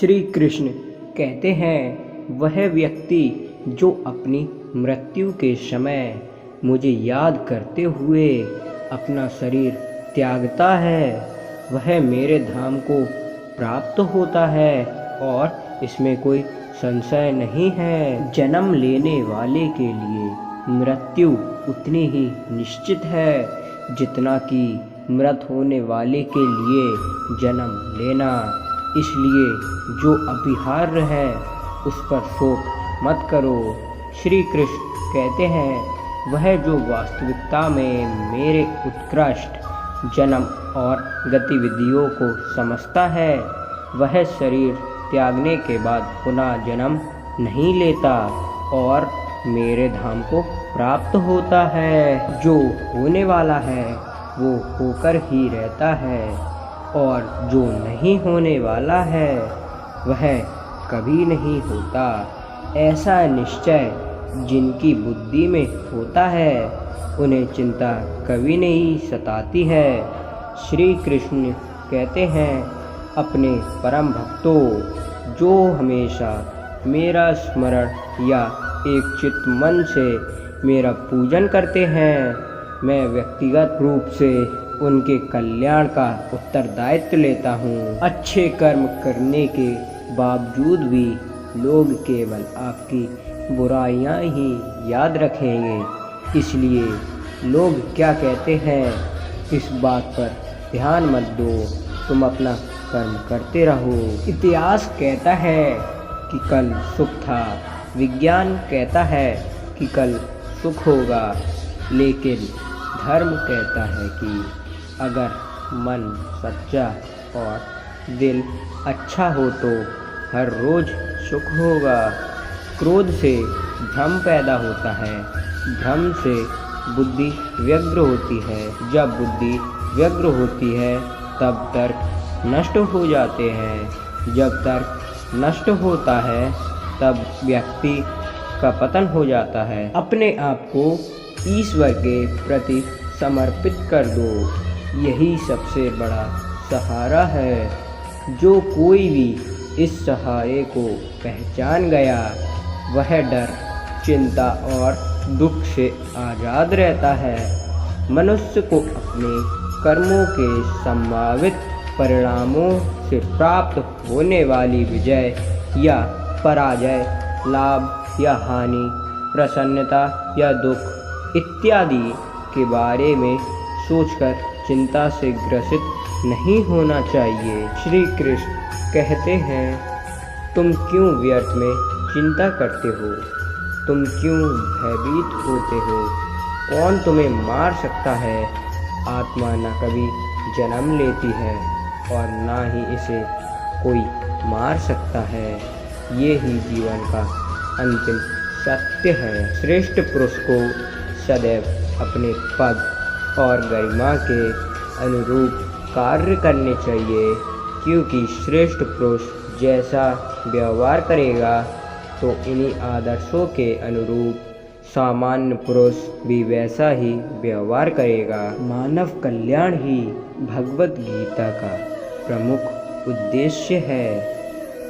श्री कृष्ण कहते हैं, वह व्यक्ति जो अपनी मृत्यु के समय मुझे याद करते हुए अपना शरीर त्यागता है, वह मेरे धाम को प्राप्त होता है और इसमें कोई संशय नहीं है। जन्म लेने वाले के लिए मृत्यु उतनी ही निश्चित है जितना कि मृत होने वाले के लिए जन्म लेना। इसलिए जो अपरिहार्य है उस पर शोक मत करो। श्री कृष्ण कहते हैं, वह जो वास्तविकता में मेरे उत्कृष्ट जन्म और गतिविधियों को समझता है, वह शरीर त्यागने के बाद पुनः जन्म नहीं लेता और मेरे धाम को प्राप्त होता है। जो होने वाला है वो होकर ही रहता है और जो नहीं होने वाला है वह कभी नहीं होता। ऐसा निश्चय जिनकी बुद्धि में होता है उन्हें चिंता कभी नहीं सताती है। श्री कृष्ण कहते हैं, अपने परम भक्तों जो हमेशा मेरा स्मरण या एक चित्त मन से मेरा पूजन करते हैं, मैं व्यक्तिगत रूप से उनके कल्याण का उत्तरदायित्व लेता हूँ। अच्छे कर्म करने के बावजूद भी लोग केवल आपकी बुराइयां ही याद रखेंगे। इसलिए लोग क्या कहते हैं इस बात पर ध्यान मत दो, तुम अपना कर्म करते रहो। इतिहास कहता है कि कल सुख था, विज्ञान कहता है कि कल सुख होगा, लेकिन धर्म कहता है कि अगर मन सच्चा और दिल अच्छा हो तो हर रोज़ सुख होगा। क्रोध से भ्रम पैदा होता है, भ्रम से बुद्धि व्यग्र होती है, जब बुद्धि व्यग्र होती है तब तर्क नष्ट हो जाते हैं, जब तर्क नष्ट होता है तब व्यक्ति का पतन हो जाता है। अपने आप को ईश्वर के प्रति समर्पित कर दो, यही सबसे बड़ा सहारा है। जो कोई भी इस सहारे को पहचान गया वह डर, चिंता और दुख से आज़ाद रहता है। मनुष्य को अपने कर्मों के संभावित परिणामों से प्राप्त होने वाली विजय या पराजय, लाभ या हानि, प्रसन्नता या दुख इत्यादि के बारे में सोचकर चिंता से ग्रसित नहीं होना चाहिए। श्री कृष्ण कहते हैं, तुम क्यों व्यर्थ में चिंता करते हो? तुम क्यों भयभीत होते हो? कौन तुम्हें मार सकता है? आत्मा न कभी जन्म लेती है और ना ही इसे कोई मार सकता है। ये ही जीवन का अंतिम सत्य है। श्रेष्ठ पुरुष को सदैव अपने पद और गरिमा के अनुरूप कार्य करने चाहिए, क्योंकि श्रेष्ठ पुरुष जैसा व्यवहार करेगा तो इन्हीं आदर्शों के अनुरूप सामान्य पुरुष भी वैसा ही व्यवहार करेगा। मानव कल्याण ही भगवत गीता का प्रमुख उद्देश्य है।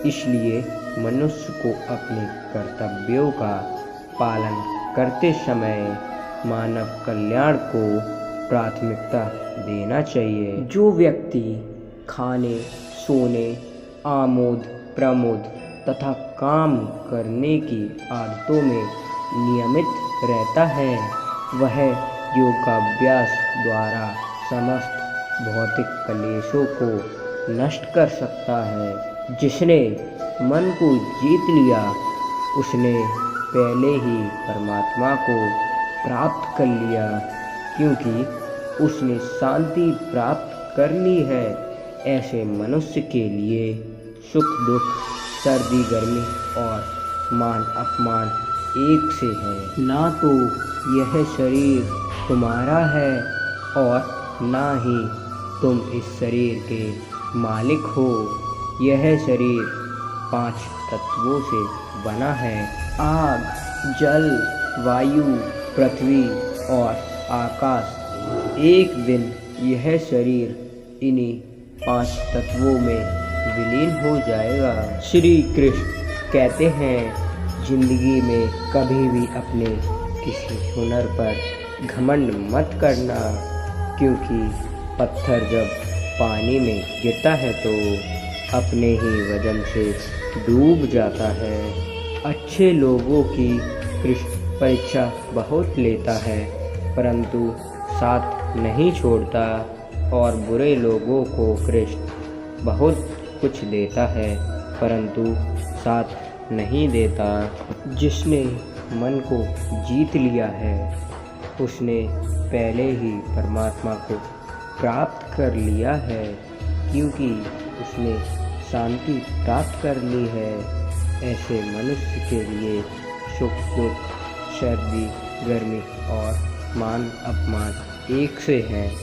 इसलिए मनुष्य को अपने कर्तव्यों का पालन करते समय मानव कल्याण को प्राथमिकता देना चाहिए। जो व्यक्ति खाने, सोने, आमोद प्रमोद तथा काम करने की आदतों में नियमित रहता है, वह योगाभ्यास द्वारा समस्त भौतिक क्लेशों को नष्ट कर सकता है। जिसने मन को जीत लिया उसने पहले ही परमात्मा को प्राप्त कर लिया, क्योंकि उसने शांति प्राप्त कर ली है। ऐसे मनुष्य के लिए सुख दुख, सर्दी गर्मी और मान अपमान एक से है। ना तो यह शरीर तुम्हारा है और ना ही तुम इस शरीर के मालिक हो। यह शरीर 5 तत्वों से बना है, आग, जल, वायु, पृथ्वी और आकाश। एक दिन यह शरीर इन्हीं 5 तत्वों में विलीन हो जाएगा। श्री कृष्ण कहते हैं, जिंदगी में कभी भी अपने किसी हुनर पर घमंड मत करना, क्योंकि पत्थर जब पानी में गिरता है तो अपने ही वजन से डूब जाता है। अच्छे लोगों की कृष्ण परीक्षा बहुत लेता है, परंतु साथ नहीं छोड़ता, और बुरे लोगों को कृष्ण बहुत कुछ देता है, परंतु साथ नहीं देता। जिसने मन को जीत लिया है, उसने पहले ही परमात्मा को प्राप्त कर लिया है, क्योंकि उसने शांति प्राप्त कर ली है। ऐसे मनुष्य के लिए सुख दुख, सर्दी गर्मी और मान अपमान एक से हैं।